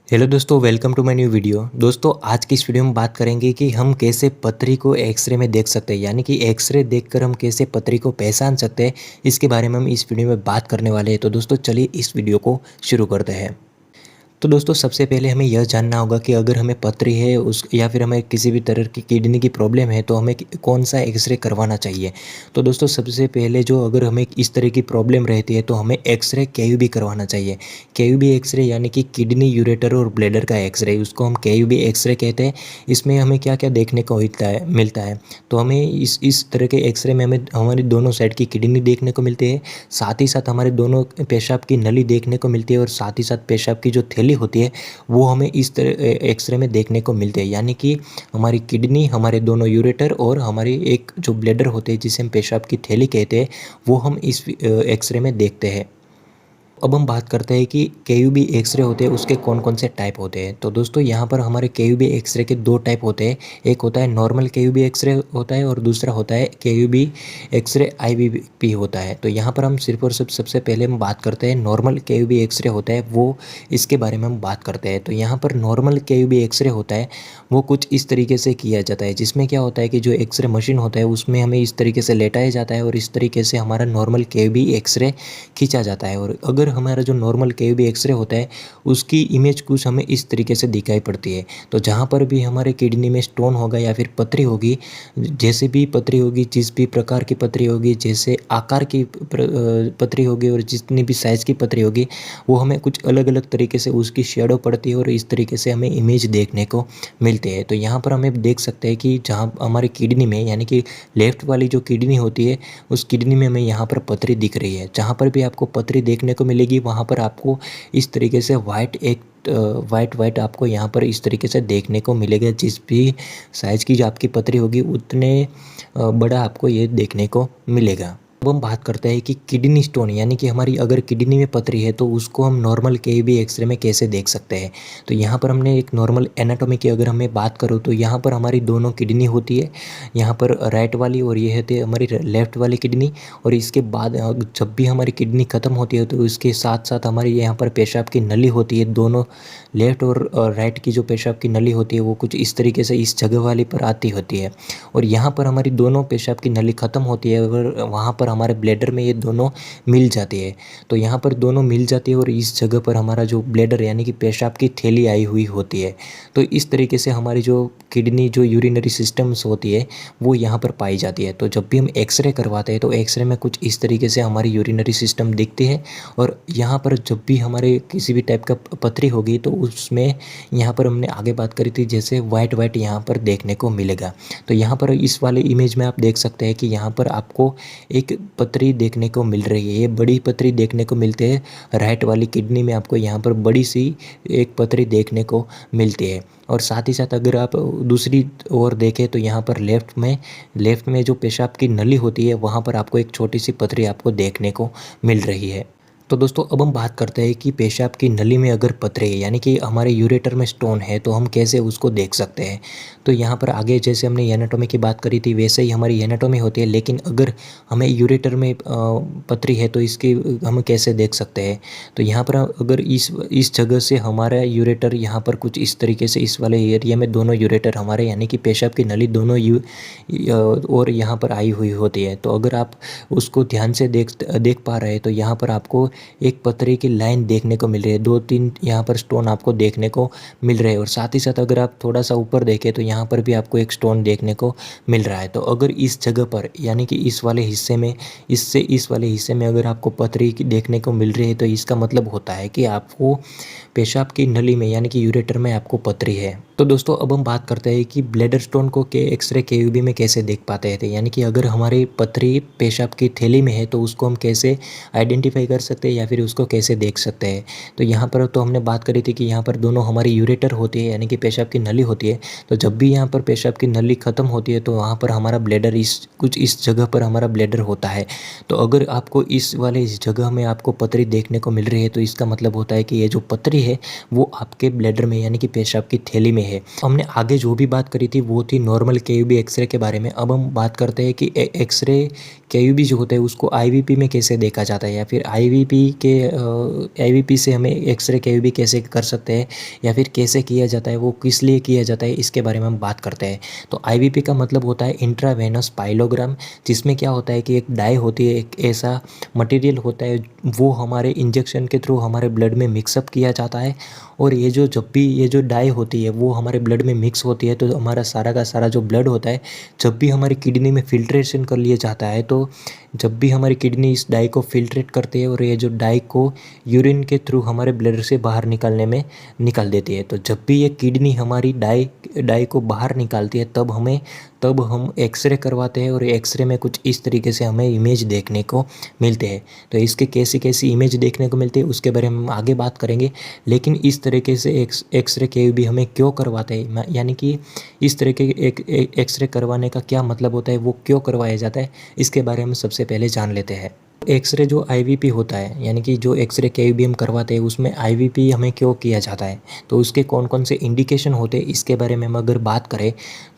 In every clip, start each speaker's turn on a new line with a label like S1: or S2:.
S1: Hello दोस्तों, welcome to my new video. दोस्तों, आज की इस वीडियो में बात करेंगे कि हम कैसे पथरी को एक्सरे में देख सकते हैं, यानी कि एक्सरे देखकर हम कैसे पथरी को पहचान सकते हैं। इसके बारे में हम इस वीडियो में बात करने वाले हैं। तो दोस्तों, चलिए इस वीडियो को शुरू करते हैं। तो दोस्तों, सबसे पहले हमें यह जानना होगा कि अगर हमें पथरी है उस या फिर हमें किसी भी तरह की किडनी की प्रॉब्लम है तो हमें कौन सा एक्सरे करवाना चाहिए। तो दोस्तों, सबसे पहले जो अगर हमें इस तरह की प्रॉब्लम रहती है तो हमें एक्सरे केयूबी करवाना चाहिए। केयूबी एक्सरे यानी कि किडनी, यूरेटर और ब्लैडर का एक्सरे, उसको हम केयूबी एक्सरे कहते हैं। इसमें हमें क्या क्या देखने को मिलता है। तो हमें इस तरह के एक्सरे में हमें हमारी दोनों साइड की किडनी देखने को मिलती है, साथ ही साथ हमारे दोनों पेशाब की नली देखने को मिलती है और साथ ही साथ पेशाब की जो थैली होती है वो हमें इस तरह एक्सरे में देखने को मिलती है। यानी कि हमारी किडनी, हमारे दोनों यूरेटर और हमारी एक जो ब्लैडर होते हैं जिसे हम पेशाब की थैली कहते हैं, वो हम इस एक्सरे में देखते हैं। अब हम बात करते हैं कि केयूबी एक्सरे होते हैं उसके कौन कौन से टाइप होते हैं। तो दोस्तों, यहाँ पर हमारे केयूबी एक्सरे के दो टाइप होते हैं। एक होता है नॉर्मल केयूबी एक्सरे होता है और दूसरा होता है केयूबी एक्सरे आईबीपी होता है। तो यहाँ पर हम सिर्फ और सिर्फ सबसे पहले हम बात करते हैं नॉर्मल केयूबी एक्सरे होता है, वो इसके बारे में हम बात करते हैं। तो यहाँ पर नॉर्मल केयूबी एक्सरे होता है वो कुछ इस तरीके से किया जाता है, जिसमें क्या होता है कि जो एक्सरे मशीन होता है उसमें हमें इस तरीके से लेटाया जाता है और इस तरीके से हमारा नॉर्मल केयूबी एक्सरे खींचा जाता है। और अगर हमारा जो नॉर्मल केयूबी एक्सरे होता है उसकी इमेज कुछ हमें इस तरीके से दिखाई पड़ती है। तो जहाँ पर भी हमारे किडनी में स्टोन होगा या फिर पथरी होगी, जैसे भी पथरी होगी, जिस भी प्रकार की पथरी होगी, जैसे आकार की पथरी होगी और जितनी भी साइज़ की पथरी होगी, वो हमें कुछ अलग अलग तरीके से उसकी शेडो पड़ती है और इस तरीके से हमें इमेज देखने को मिलती है। तो यहाँ पर हमें देख सकते हैं कि जहाँ हमारी किडनी में, यानी कि लेफ्ट वाली जो किडनी होती है, उस किडनी में हमें यहाँ पर पथरी दिख रही है। जहाँ पर भी आपको पथरी देखने को मिलेगी वहाँ पर आपको इस तरीके से वाइट वाइट आपको यहाँ पर इस तरीके से देखने को मिलेगा। जिस भी साइज़ की जो आपकी पथरी होगी उतने बड़ा आपको ये देखने को मिलेगा। अब हम बात करते हैं कि किडनी स्टोन, यानी कि हमारी अगर किडनी में पथरी है तो उसको हम नॉर्मल केयूबी एक्सरे में कैसे देख सकते हैं। तो यहाँ पर हमने एक नॉर्मल एनाटॉमी की अगर हमें बात करूँ तो यहाँ पर हमारी दोनों किडनी होती है, यहाँ पर राइट वाली और ये होती है हमारी लेफ्ट वाली किडनी। और इसके बाद जब भी हमारी किडनी ख़त्म होती है तो उसके साथ साथ हमारी यहाँ पर पेशाब की नली होती है। दोनों लेफ्ट और राइट की जो पेशाब की नली होती है वो कुछ इस तरीके से इस जगह वाली पर आती होती है। और यहाँ पर हमारी दोनों पेशाब की नली ख़त्म होती है और वहाँ पर हमारे ब्लैडर में ये दोनों मिल जाती है। तो यहाँ पर दोनों मिल जाती है और इस जगह पर हमारा जो ब्लैडर यानी कि पेशाब की थैली आई हुई होती है। तो इस तरीके से हमारी जो किडनी, जो यूरिनरी सिस्टम्स होती है, वो यहाँ पर पाई जाती है। तो जब भी हम एक्सरे करवाते हैं तो एक्सरे में कुछ इस तरीके से हमारी यूरिनरी सिस्टम दिखती है। और यहाँ पर जब भी हमारे किसी भी टाइप का पथरी होगी तो उसमें यहाँ पर हमने आगे बात करी थी, जैसे वाइट वाइट यहाँ पर देखने को मिलेगा। तो यहाँ पर इस वाले इमेज में आप देख सकते हैं कि यहाँ पर आपको एक पथरी देखने को मिल रही है। ये बड़ी पथरी देखने को मिलती है। राइट वाली किडनी में आपको यहाँ पर बड़ी सी एक पथरी देखने को मिलती है। और साथ ही साथ अगर आप दूसरी ओर देखें तो यहाँ पर लेफ्ट में जो पेशाब की नली होती है वहाँ पर आपको एक छोटी सी पथरी आपको देखने को मिल रही है। तो दोस्तों, अब हम बात करते हैं कि पेशाब की नली में अगर पथरी है, यानी कि हमारे यूरेटर में स्टोन है, तो हम कैसे उसको देख सकते हैं। तो यहाँ पर आगे जैसे हमने एनाटॉमी की बात करी थी वैसे ही हमारी एनाटॉमी होती है, लेकिन अगर हमें यूरेटर में पथरी है तो इसकी हम कैसे देख सकते हैं। तो यहाँ पर अगर इस जगह से हमारा यूरेटर यहाँ पर कुछ इस तरीके से इस वाले एरिया में दोनों यूरेटर हमारे, यानी कि पेशाब की नली दोनों और यहाँ पर आई हुई होती है। तो अगर आप उसको ध्यान से देख पा रहे हैं तो यहाँ पर आपको एक पथरी की लाइन देखने को मिल रही है। 2-3 यहाँ पर स्टोन आपको देखने को मिल रहे हैं। और साथ ही साथ अगर आप थोड़ा सा ऊपर देखें तो यहाँ पर भी आपको एक स्टोन देखने को मिल रहा है। तो अगर इस जगह पर, यानी कि इस वाले हिस्से में, इससे इस वाले हिस्से में अगर आपको पथरी देखने को मिल रही है तो इसका मतलब होता है कि आपको पेशाब की नली में, यानी कि यूरेटर में आपको पथरी है। तो दोस्तों, अब हम बात करते हैं कि ब्लैडर स्टोन को एक्सरे केयूबी में कैसे देख पाते हैं। यानी कि अगर हमारी पथरी पेशाब की थैली में है तो उसको हम कैसे आइडेंटिफाई कर सकते हैं या फिर उसको कैसे देख सकते हैं। तो यहाँ पर तो हमने बात करी थी कि यहाँ पर दोनों हमारी यूरेटर होती है, यानी कि पेशाब की नली होती है। तो जब भी यहाँ पर पेशाब की नली ख़त्म होती है तो वहाँ पर हमारा ब्लैडर कुछ इस जगह पर हमारा ब्लैडर होता है। तो अगर आपको इस वाले इस जगह में आपको पथरी देखने को मिल रही है तो इसका मतलब होता है कि ये जो पथरी है वो आपके ब्लैडर में, यानी कि पेशाब की थैली में है। है। हमने आगे जो भी बात करी थी वो थी नॉर्मल केयूबी एक्सरे के बारे में। अब हम बात करते हैं कि एक्सरे केयूबी जो होता है उसको आईवीपी में कैसे देखा जाता है, या फिर आईवीपी से हमें एक्सरे केयूबी कैसे कर सकते हैं, या फिर कैसे किया जाता है, वो किस लिए किया जाता है, इसके बारे में हम बात करते हैं। तो आईवीपी का मतलब होता है इंट्रावेनस पाइलोग्राम, जिसमें क्या होता है कि एक डाई होती है, एक ऐसा मटेरियल होता है वो हमारे इंजेक्शन के थ्रू हमारे ब्लड में मिक्सअप किया जाता है। और जब भी ये जो डाई होती है वो हमारे ब्लड में मिक्स होती है तो हमारा सारा का सारा जो ब्लड होता है, जब भी हमारी किडनी में फिल्ट्रेशन कर लिया जाता है, तो जब भी हमारी किडनी इस डाई को फिल्ट्रेट करती है और ये जो डाई को यूरिन के थ्रू हमारे ब्लड से बाहर निकालने में निकाल देती है, तो जब भी ये किडनी हमारी डाई को बाहर निकालती है तब हम एक्सरे करवाते हैं। और एक्सरे में कुछ इस तरीके से हमें इमेज देखने को मिलते हैं। तो इसके कैसी कैसी इमेज देखने को मिलती है उसके बारे में हम आगे बात करेंगे। लेकिन इस तरीके से एक्सरे के भी हमें क्यों करवाते हैं, यानी कि इस तरह के एक्सरे करवाने का क्या मतलब होता है, वो क्यों करवाया जाता है, इसके बारे में सबसे पहले जान लेते हैं। एक्सरे जो आईवीपी होता है, यानी कि जो एक्सरे केयूबी हम करवाते हैं उसमें आईवीपी हमें क्यों किया जाता है, तो उसके कौन कौन से इंडिकेशन होते हैं इसके बारे में हम अगर बात करें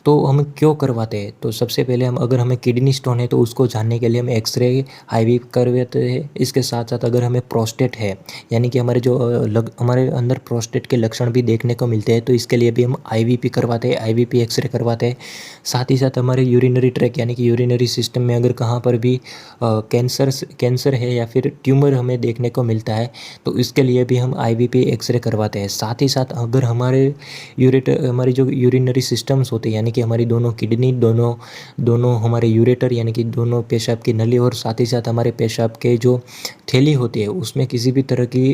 S1: तो हम क्यों करवाते हैं। तो सबसे पहले अगर हमें किडनी स्टोन है तो उसको जानने के लिए हम एक्सरे आईवीपी करवाते हैं। इसके साथ साथ अगर हमें प्रोस्टेट है, यानी कि हमारे अंदर प्रोस्टेट के लक्षण भी देखने को मिलते हैं, तो इसके लिए भी हम आईवीपी करवाते हैं, आईवीपी एक्सरे करवाते हैं। साथ ही साथ हमारे यूरिनरी ट्रैक यानी कि यूरिनरी सिस्टम में अगर कहाँ पर भी कैंसर है या फिर ट्यूमर हमें देखने को मिलता है तो इसके लिए भी हम आईवीपी एक्सरे करवाते हैं। साथ ही साथ अगर हमारी जो यूरिनरी सिस्टम्स होते हैं, यानी कि हमारी दोनों किडनी, दोनों हमारे यूरेटर यानी कि दोनों पेशाब की नली, और साथ ही साथ हमारे पेशाब के जो थैली होती है उसमें किसी भी तरह की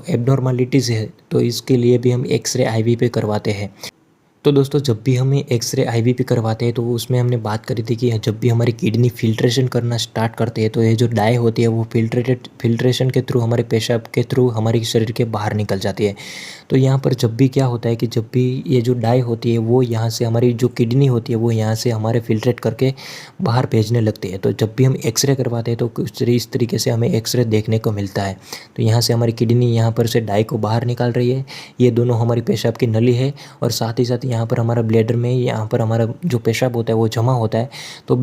S1: एबनॉर्मलिटीज़ है तो इसके लिए भी हम एक्सरे आईवीपी करवाते हैं। तो दोस्तों, जब भी हमें एक्सरे आईवीपी करवाते हैं तो उसमें हमने बात करी थी कि जब भी हमारी किडनी फिल्ट्रेशन करना स्टार्ट करती है तो ये जो डाई होती है वो फिल्ट्रेशन के थ्रू हमारे पेशाब के थ्रू हमारे शरीर के बाहर निकल जाती है। तो यहाँ पर जब भी क्या होता है कि जब भी ये जो डाई होती है वो यहाँ से हमारी जो किडनी होती है वो यहाँ से हमारे फिल्ट्रेट करके बाहर भेजने लगती है। तो जब भी हम एक्सरे करवाते हैं तो कुछ इस तरीके से हमें एक्सरे देखने को मिलता है। तो यहाँ से हमारी किडनी यहाँ पर से डाई को बाहर निकाल रही है, ये दोनों हमारी पेशाब की नली है, और साथ ही साथ यहाँ पर हमारा ब्लैडर में यहाँ पर हमारा जो पेशाब होता है वो जमा होता है। तो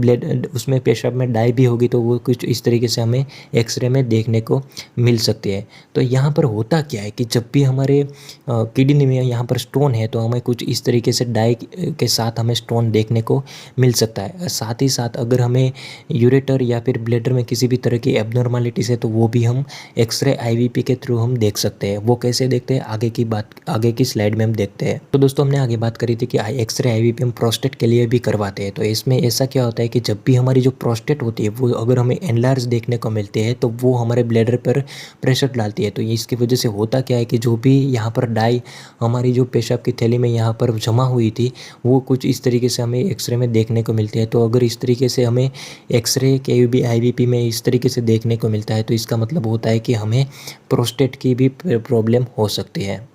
S1: उसमें पेशाब में डाई भी होगी तो वो कुछ इस तरीके से हमें एक्सरे में देखने को मिल सकती है। तो यहाँ पर होता क्या है कि जब भी हमारे किडनी में यहाँ पर स्टोन है तो हमें कुछ इस तरीके से डाई के साथ हमें स्टोन देखने को मिल सकता है। साथ ही साथ अगर हमें यूरेटर या फिर ब्लैडर में किसी भी तरह की एबनॉर्मलिटीज़ है तो वो भी हम एक्सरे आईवीपी के थ्रू हम देख सकते हैं। वो कैसे देखते हैं आगे की स्लाइड में हम देखते हैं। तो दोस्तों, हमने आगे बात करी थी कि एक्सरे आईवीपी हम प्रोस्टेट के लिए भी करवाते हैं। तो इसमें ऐसा क्या होता है कि जब भी हमारी जो प्रोस्टेट होती है वो अगर हमें एनलार्ज देखने को मिलते हैं तो वो हमारे ब्लैडर पर प्रेशर डालती है। तो इसकी वजह से होता क्या है कि जो भी यहाँ पर डाई हमारी जो पेशाब की थैली में यहाँ पर जमा हुई थी वो कुछ इस तरीके से हमें एक्सरे में देखने को मिलती है। तो अगर इस तरीके से हमें एक्सरे केयूबी आईवीपी में इस तरीके से देखने को मिलता है तो इसका मतलब होता है कि हमें प्रोस्टेट की भी प्रॉब्लम हो सकती है।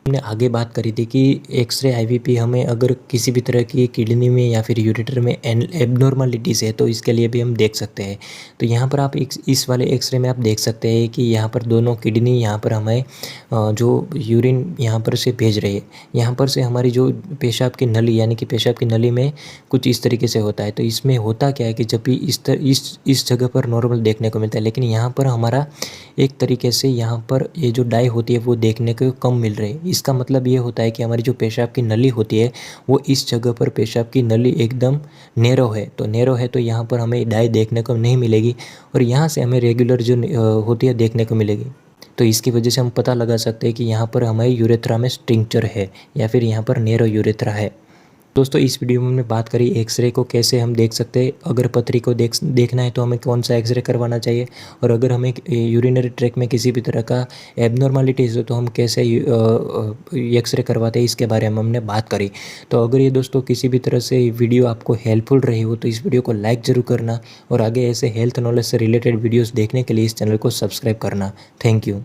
S1: हमने आगे बात करी थी कि एक्सरे आईवीपी हमें अगर किसी भी तरह की किडनी में या फिर यूरेटर में एबनॉर्मलिटीज़ है तो इसके लिए भी हम देख सकते हैं। तो यहाँ पर आप इस वाले एक्सरे में आप देख सकते हैं कि यहाँ पर दोनों किडनी यहाँ पर हमें जो यूरिन यहाँ पर से भेज रही है, यहाँ पर से हमारी जो पेशाब की नली यानी कि पेशाब की नली में कुछ इस तरीके से होता है। तो इसमें होता क्या है कि जब भी इस जगह पर नॉर्मल देखने को मिलता है, लेकिन यहाँ पर हमारा एक तरीके से यहाँ पर ये जो डाई होती है वो देखने को कम मिल रही है। इसका मतलब ये होता है कि हमारी जो पेशाब की नली होती है वो इस जगह पर पेशाब की नली एकदम नैरो है। तो नैरो है तो यहाँ पर हमें डाई देखने को नहीं मिलेगी और यहाँ से हमें रेगुलर जो होती है देखने को मिलेगी। तो इसकी वजह से हम पता लगा सकते हैं कि यहाँ पर हमारे यूरेथ्रा में स्टिंक्चर है या फिर यहाँ पर नैरो यूरेथ्रा है। दोस्तों, इस वीडियो में हमने बात करी एक्सरे को कैसे हम देख सकते हैं। अगर पथरी को देखना है तो हमें कौन सा एक्सरे करवाना चाहिए, और अगर हमें यूरिनरी ट्रैक में किसी भी तरह का एबनॉर्मलिटीज़ हो तो हम कैसे एक्सरे करवाते हैं, इसके बारे में हमने बात करी। तो अगर ये दोस्तों किसी भी तरह से वीडियो आपको हेल्पफुल रही हो तो इस वीडियो को लाइक ज़रूर करना, और आगे ऐसे हेल्थ नॉलेज से रिलेटेड वीडियोज़ देखने के लिए इस चैनल को सब्सक्राइब करना। Thank you.